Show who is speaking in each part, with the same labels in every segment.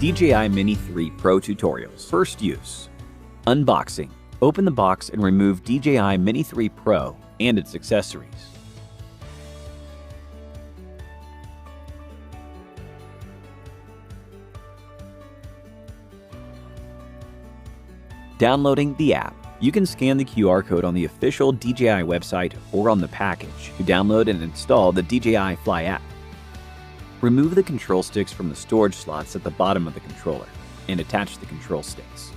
Speaker 1: DJI Mini 3 Pro Tutorials. First use. Unboxing. Open the box and remove DJI Mini 3 Pro and its accessories. Downloading the app. You can scan the QR code on the official DJI website or on the package to download and install the DJI Fly app. Remove the control sticks from the storage slots at the bottom of the controller and attach the control sticks.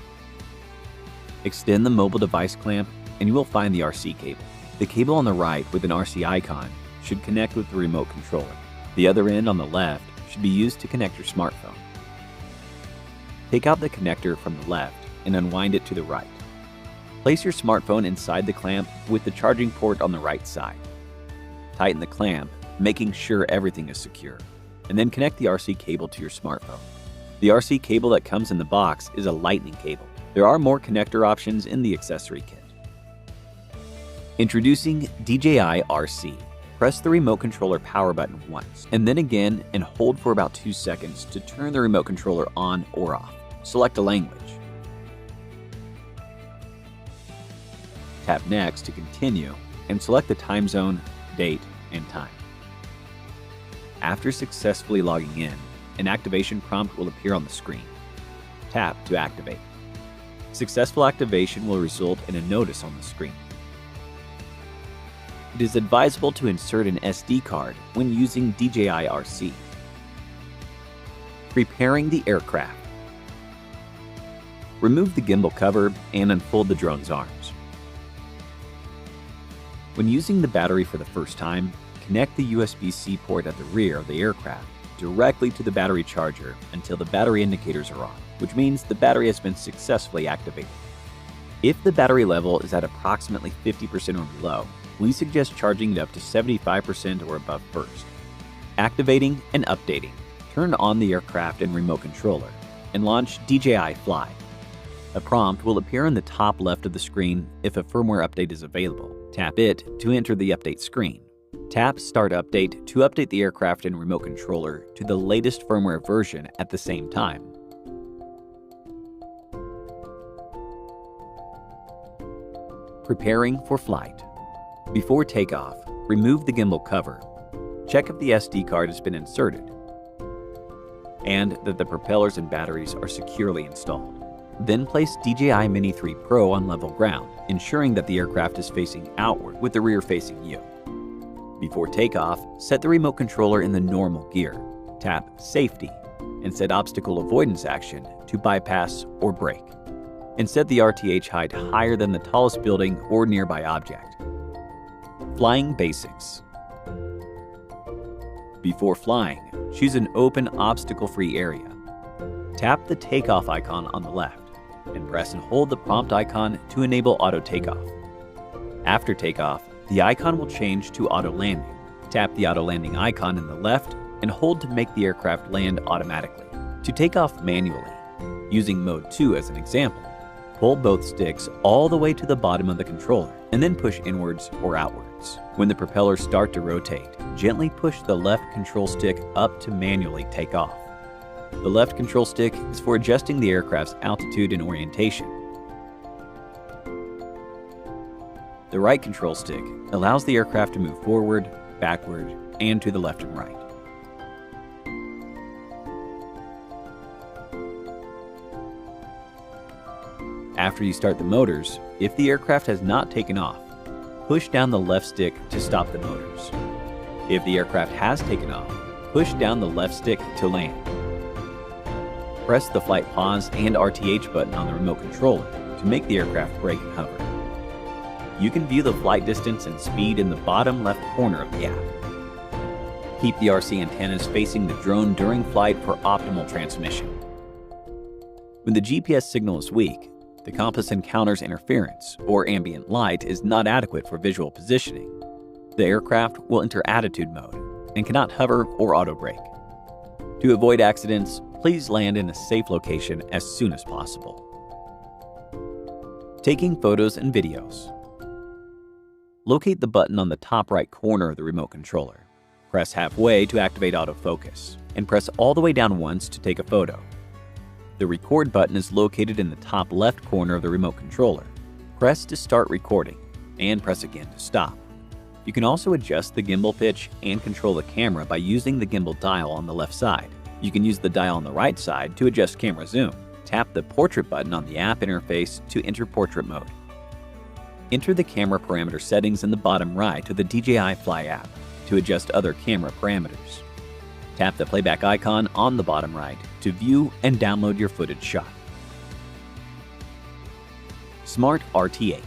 Speaker 1: Extend the mobile device clamp and you will find the RC cable. The cable on the right with an RC icon should connect with the remote controller. The other end on the left should be used to connect your smartphone. Take out the connector from the left and unwind it to the right. Place your smartphone inside the clamp with the charging port on the right side. Tighten the clamp, making sure everything is secure, and then connect the RC cable to your smartphone. The RC cable that comes in the box is a lightning cable. There are more connector options in the accessory kit. Introducing DJI RC. Press the remote controller power button once, and then again and hold for about 2 seconds to turn the remote controller on or off. Select a language. Tap Next to continue and select the time zone, date, and time. After successfully logging in, an activation prompt will appear on the screen. Tap to activate. Successful activation will result in a notice on the screen. It is advisable to insert an SD card when using DJI RC. Preparing the aircraft. Remove the gimbal cover and unfold the drone's arms. When using the battery for the first time, connect the USB-C port at the rear of the aircraft directly to the battery charger until the battery indicators are on, which means the battery has been successfully activated. If the battery level is at approximately 50% or below, we suggest charging it up to 75% or above first. Activating and updating. Turn on the aircraft and remote controller and launch DJI Fly. A prompt will appear in the top left of the screen if a firmware update is available. Tap it to enter the update screen. Tap Start Update to update the aircraft and remote controller to the latest firmware version at the same time. Preparing for flight. Before takeoff, remove the gimbal cover. Check if the SD card has been inserted and that the propellers and batteries are securely installed. Then place DJI Mini 3 Pro on level ground, ensuring that the aircraft is facing outward with the rear facing you. Before takeoff, set the remote controller in the normal gear. Tap Safety and set Obstacle Avoidance Action to bypass or brake. And set the RTH height higher than the tallest building or nearby object. Flying Basics. Before flying, choose an open, obstacle-free area. Tap the takeoff icon on the left and press and hold the prompt icon to enable auto takeoff. After takeoff, the icon will change to auto landing. Tap the auto landing icon in the left and hold to make the aircraft land automatically. To take off manually, using mode 2 as an example, pull both sticks all the way to the bottom of the controller and then push inwards or outwards. When the propellers start to rotate, gently push the left control stick up to manually take off. The left control stick is for adjusting the aircraft's altitude and orientation. The right control stick allows the aircraft to move forward, backward, and to the left and right. After you start the motors, if the aircraft has not taken off, push down the left stick to stop the motors. If the aircraft has taken off, push down the left stick to land. Press the flight pause and RTH button on the remote controller to make the aircraft brake and hover. You can view the flight distance and speed in the bottom left corner of the app. Keep the RC antennas facing the drone during flight for optimal transmission. When the GPS signal is weak, the compass encounters interference or ambient light is not adequate for visual positioning. The aircraft will enter attitude mode and cannot hover or auto brake. To avoid accidents, please land in a safe location as soon as possible. Taking photos and videos. Locate the button on the top right corner of the remote controller. Press halfway to activate autofocus, and press all the way down once to take a photo. The record button is located in the top left corner of the remote controller. Press to start recording, and press again to stop. You can also adjust the gimbal pitch and control the camera by using the gimbal dial on the left side. You can use the dial on the right side to adjust camera zoom. Tap the portrait button on the app interface to enter portrait mode. Enter the camera parameter settings in the bottom right of the DJI Fly app to adjust other camera parameters. Tap the playback icon on the bottom right to view and download your footage shot. Smart RTH.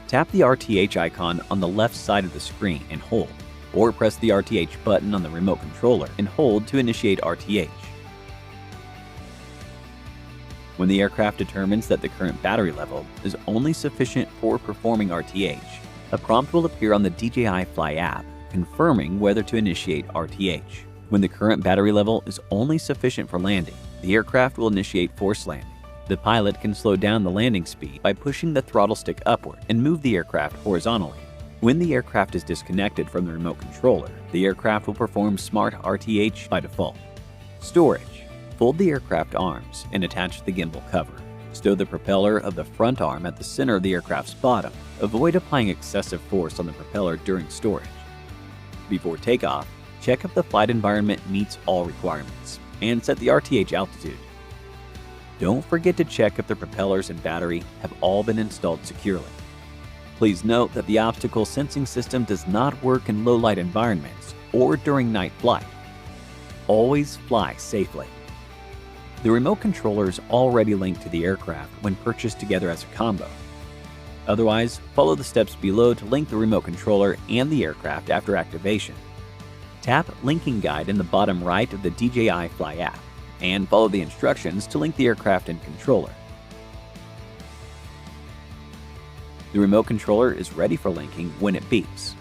Speaker 1: Tap the RTH icon on the left side of the screen and hold, or press the RTH button on the remote controller and hold to initiate RTH. When the aircraft determines that the current battery level is only sufficient for performing RTH, a prompt will appear on the DJI Fly app confirming whether to initiate RTH. When the current battery level is only sufficient for landing, the aircraft will initiate forced landing. The pilot can slow down the landing speed by pushing the throttle stick upward and move the aircraft horizontally. When the aircraft is disconnected from the remote controller, the aircraft will perform Smart RTH by default. Storage. Fold the aircraft arms and attach the gimbal cover. Stow the propeller of the front arm at the center of the aircraft's bottom. Avoid applying excessive force on the propeller during storage. Before takeoff, check if the flight environment meets all requirements and set the RTH altitude. Don't forget to check if the propellers and battery have all been installed securely. Please note that the obstacle sensing system does not work in low light environments or during night flight. Always fly safely. The remote controller is already linked to the aircraft when purchased together as a combo. Otherwise, follow the steps below to link the remote controller and the aircraft after activation. Tap Linking Guide in the bottom right of the DJI Fly app and follow the instructions to link the aircraft and controller. The remote controller is ready for linking when it beeps,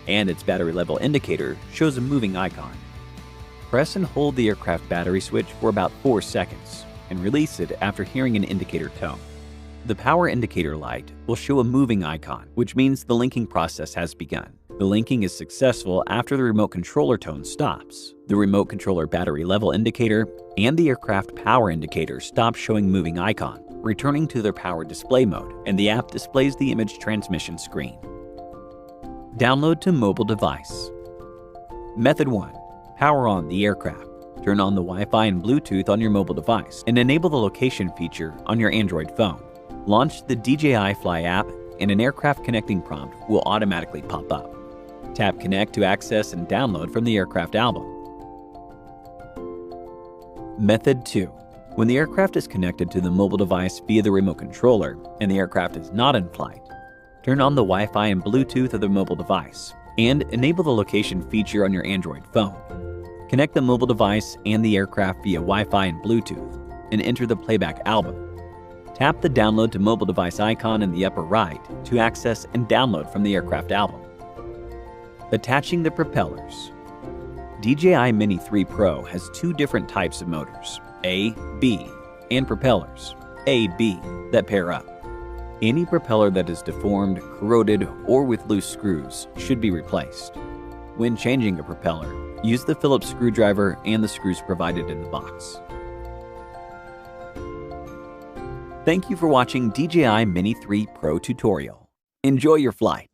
Speaker 1: and its battery level indicator shows a moving icon. Press and hold the aircraft battery switch for about 4 seconds and release it after hearing an indicator tone. The power indicator light will show a moving icon, which means the linking process has begun. The linking is successful after the remote controller tone stops. The remote controller battery level indicator and the aircraft power indicator stop showing moving icon, returning to their power display mode, and the app displays the image transmission screen. Download to mobile device. Method 1. Power on the aircraft. Turn on the Wi-Fi and Bluetooth on your mobile device and enable the location feature on your Android phone. Launch the DJI Fly app and an aircraft connecting prompt will automatically pop up. Tap Connect to access and download from the aircraft album. Method 2. When the aircraft is connected to the mobile device via the remote controller and the aircraft is not in flight, turn on the Wi-Fi and Bluetooth of the mobile device and enable the location feature on your Android phone. Connect the mobile device and the aircraft via Wi-Fi and Bluetooth and enter the playback album. Tap the Download to Mobile Device icon in the upper right to access and download from the aircraft album. Attaching the propellers. DJI Mini 3 Pro has 2 different types of motors, A, B, and propellers, A, B, that pair up. Any propeller that is deformed, corroded, or with loose screws should be replaced. When changing a propeller, use the Phillips screwdriver and the screws provided in the box. Thank you for watching DJI Mini 3 Pro tutorial. Enjoy your flight.